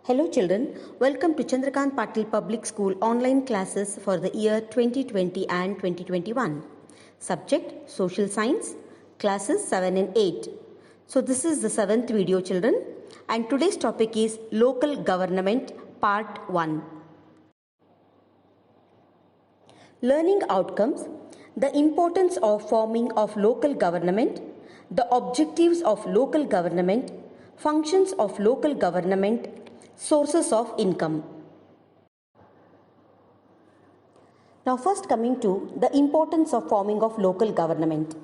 Hello children, welcome to Chandrakant Patil Public School online classes for the year 2020 and 2021. Subject Social Science, classes 7 and 8. So this is the 7th video children, and today's topic is Local Government Part 1. Learning outcomes, the importance of forming of local government, the objectives of local government, functions of local government, sources of income. Now first coming to the importance of forming of local government.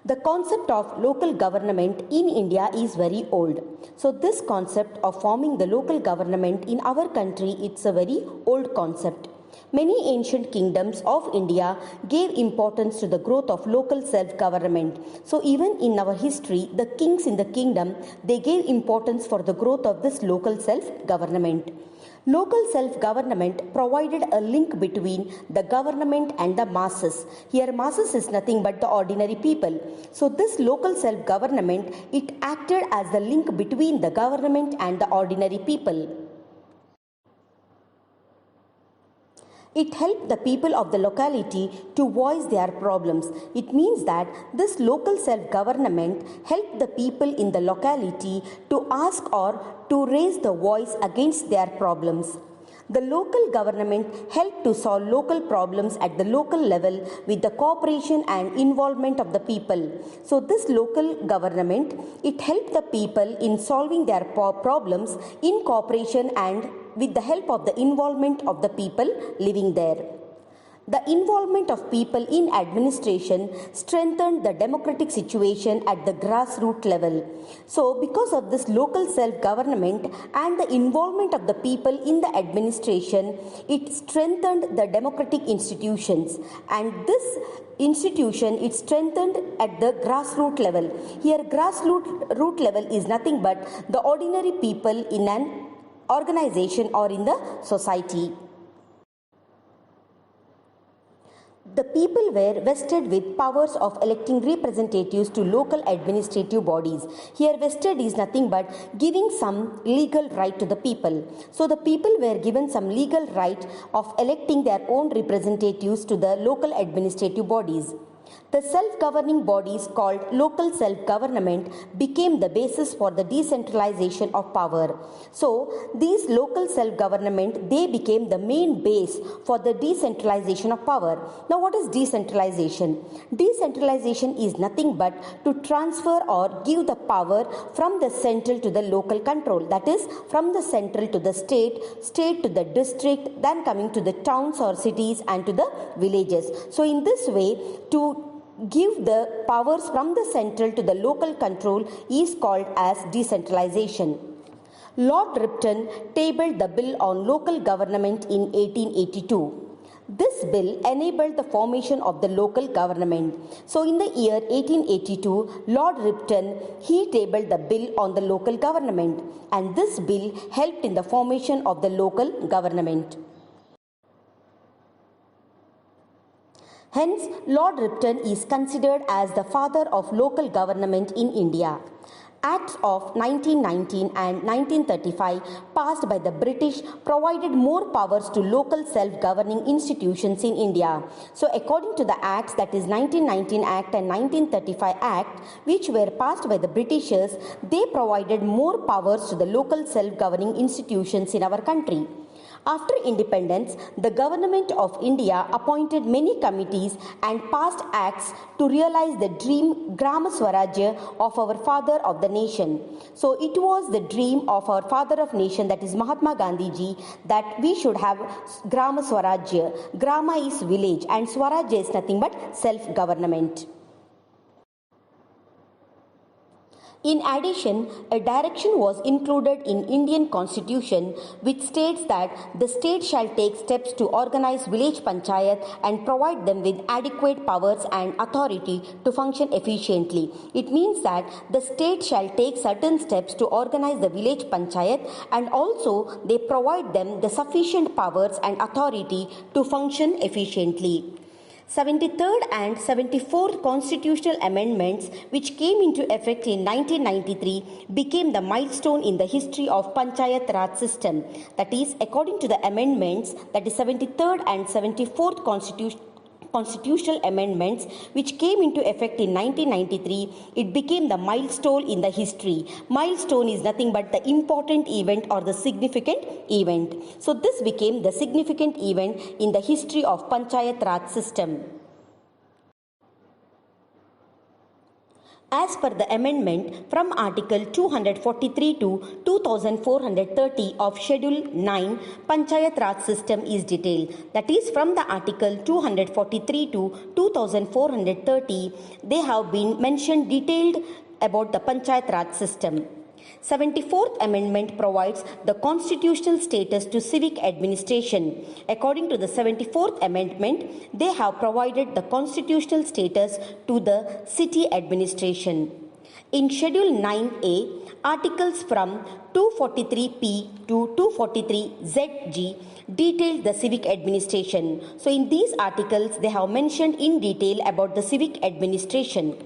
The concept of local government in India is very old. So this concept of forming the local government in our country, it's a very old concept. Many ancient kingdoms of India gave importance to the growth of local self-government. So even in our history, the kings in the kingdom, they gave importance for the growth of this local self-government. Local self-government provided a link between the government and the masses. Here masses is nothing but the ordinary people. So this local self-government, it acted as the link between the government and the ordinary people. It helped the people of the locality to voice their problems. It means that this local self-government helped the people in the locality to ask or to raise the voice against their problems. The local government helped to solve local problems at the local level with the cooperation and involvement of the people. So this local government, it helped the people in solving their problems in cooperation and with the help of the involvement of the people living there. The involvement of people in administration strengthened the democratic situation at the grassroots level. So, because of this local self-government and the involvement of the people in the administration, it strengthened the democratic institutions. And this institution, it strengthened at the grassroots level. Here, grassroots level is nothing but the ordinary people in an organization or in the society. The people were vested with powers of electing representatives to local administrative bodies. Here vested is nothing but giving some legal right to the people. So the people were given some legal right of electing their own representatives to the local administrative bodies. The self-governing bodies called local self-government became the basis for the decentralization of power. So, these local self-government, they became the main base for the decentralization of power. Now, what is decentralization? Decentralization is nothing but to transfer or give the power from the central to the local control. That is, from the central to the state, state to the district, then coming to the towns or cities and to the villages. So, in this way, to give the powers from the central to the local control is called as decentralization. Lord Ripton tabled the Bill on Local Government in 1882. This bill enabled the formation of the local government. So in the year 1882, Lord Ripton, he tabled the bill on the local government, and this bill helped in the formation of the local government. Hence, Lord Ripton is considered as the father of local government in India. Acts of 1919 and 1935 passed by the British provided more powers to local self-governing institutions in India. So according to the acts, that is 1919 Act and 1935 Act, which were passed by the Britishers, they provided more powers to the local self-governing institutions in our country. After independence, the government of India appointed many committees and passed acts to realize the dream Grama Swarajya of our father of the nation. So it was the dream of our father of nation, that is Mahatma Gandhi ji, that we should have Grama Swarajya. Grama is village and Swarajya is nothing but self-government. In addition, a direction was included in Indian Constitution which states that the state shall take steps to organize village panchayat and provide them with adequate powers and authority to function efficiently. It means that the state shall take certain steps to organize the village panchayat, and also they provide them the sufficient powers and authority to function efficiently. 73rd and 74th constitutional amendments, which came into effect in 1993, became the milestone in the history of Panchayat Raj system. That is, according to the amendments, that is 73rd and 74th constitutional amendments, which came into effect in 1993, it became the milestone in the history. Milestone is nothing but the important event or the significant event. So this became the significant event in the history of Panchayat Raj system. As per the amendment from Article 243 to 2430 of Schedule 9, Panchayat Raj system is detailed. That is, from the Article 243 to 2430, they have been mentioned detailed about the Panchayat Raj system. 74th Amendment provides the constitutional status to civic administration. According to the 74th Amendment, they have provided the constitutional status to the city administration. In Schedule 9A, articles from 243P to 243ZG detail the civic administration. So in these articles, they have mentioned in detail about the civic administration.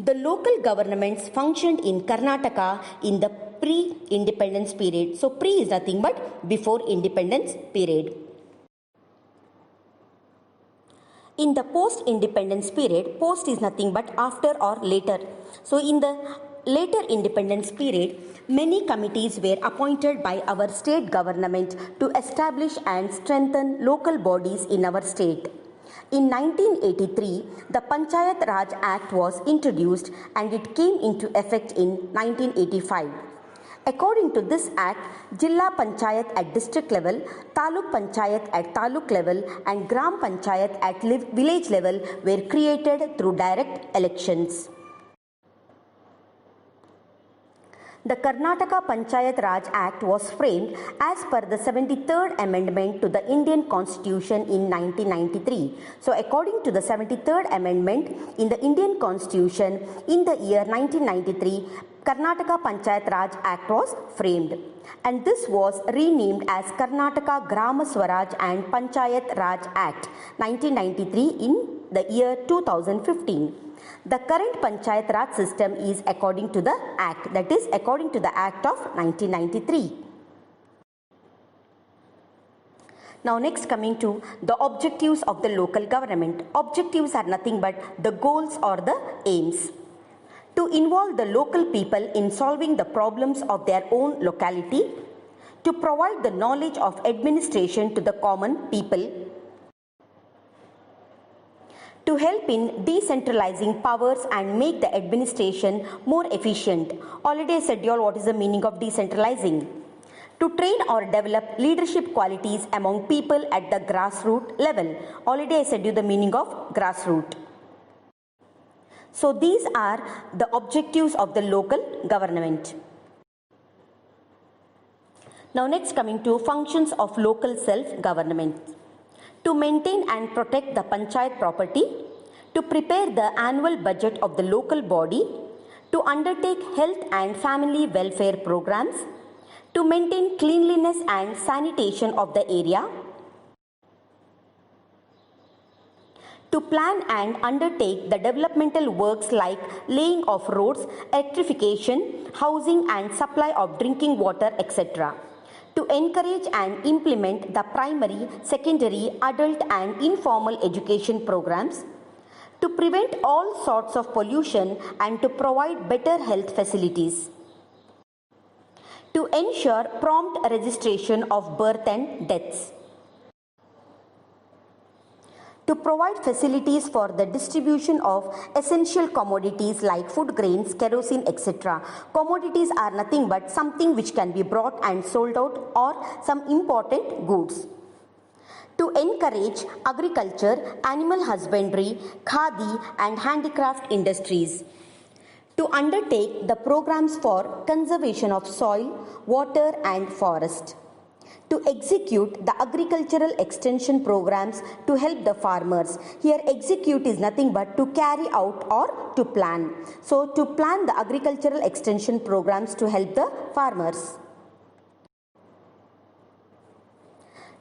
The local governments functioned in Karnataka in the pre-independence period. So pre is nothing but before independence period. In the post-independence period, post is nothing but after or later. So in the later independence period, many committees were appointed by our state government to establish and strengthen local bodies in our state. In 1983, the Panchayat Raj Act was introduced and it came into effect in 1985. According to this act, Jilla Panchayat at district level, Taluk Panchayat at Taluk level and Gram Panchayat at village level were created through direct elections. The Karnataka Panchayat Raj Act was framed as per the 73rd Amendment to the Indian Constitution in 1993. So according to the 73rd Amendment in the Indian Constitution in the year 1993, Karnataka Panchayat Raj Act was framed. And this was renamed as Karnataka Grama Swaraj and Panchayat Raj Act 1993 in the year 2015. The current Panchayat Raj system is according to the Act, that is according to the Act of 1993. Now next coming to the objectives of the local government. Objectives are nothing but the goals or the aims. To involve the local people in solving the problems of their own locality. To provide the knowledge of administration to the common people. To help in decentralizing powers and make the administration more efficient. Already I said you all what is the meaning of decentralizing. To train or develop leadership qualities among people at the grassroots level. Already I said you the meaning of grassroots. So these are the objectives of the local government. Now next coming to functions of local self-government. To maintain and protect the panchayat property, to prepare the annual budget of the local body, to undertake health and family welfare programs, to maintain cleanliness and sanitation of the area, to plan and undertake the developmental works like laying of roads, electrification, housing and supply of drinking water, etc. To encourage and implement the primary, secondary, adult and informal education programs, to prevent all sorts of pollution and to provide better health facilities, to ensure prompt registration of birth and deaths, to provide facilities for the distribution of essential commodities like food grains, kerosene, etc. Commodities are nothing but something which can be brought and sold out or some important goods. To encourage agriculture, animal husbandry, khadi and handicraft industries. To undertake the programs for conservation of soil, water and forest. To execute the agricultural extension programs to help the farmers. Here execute is nothing but to carry out or to plan. So to plan the agricultural extension programs to help the farmers.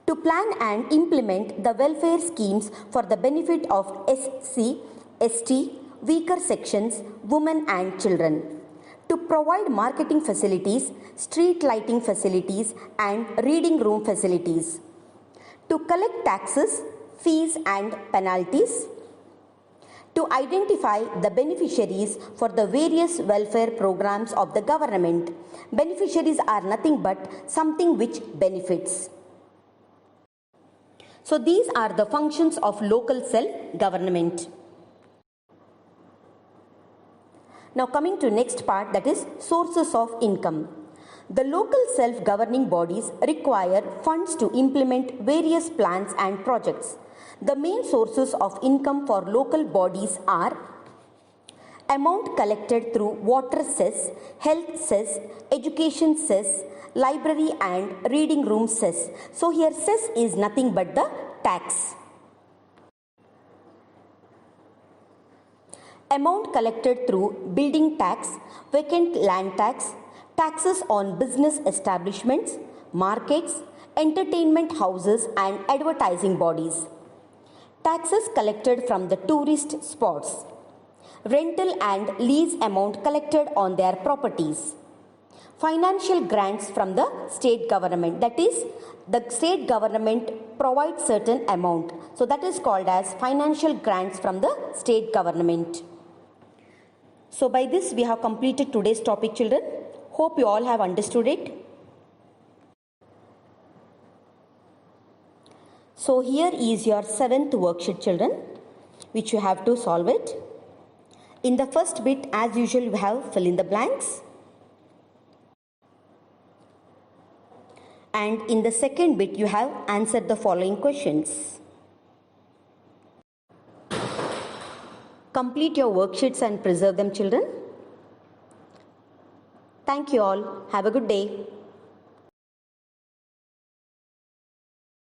To plan and implement the welfare schemes for the benefit of SC, ST, weaker sections, women and children. To provide marketing facilities, street lighting facilities and reading room facilities. To collect taxes, fees and penalties. To identify the beneficiaries for the various welfare programs of the government. Beneficiaries are nothing but something which benefits. So these are the functions of local self-government. Now coming to next part, that is sources of income. The local self-governing bodies require funds to implement various plans and projects. The main sources of income for local bodies are amount collected through water cess, health cess, education cess, library and reading room cess. So here cess is nothing but the tax. Amount collected through building tax, vacant land tax, taxes on business establishments, markets, entertainment houses and advertising bodies. Taxes collected from the tourist spots. Rental and lease amount collected on their properties. Financial grants from the state government, that is, the state government provides certain amount. So that is called as financial grants from the state government. So by this we have completed today's topic, children. Hope you all have understood it. So here is your 7th worksheet, children, which you have to solve it. In the first bit, as usual, you have fill in the blanks. And in the second bit, you have answered the following questions. Complete your worksheets and preserve them, children. Thank you all. Have a good day.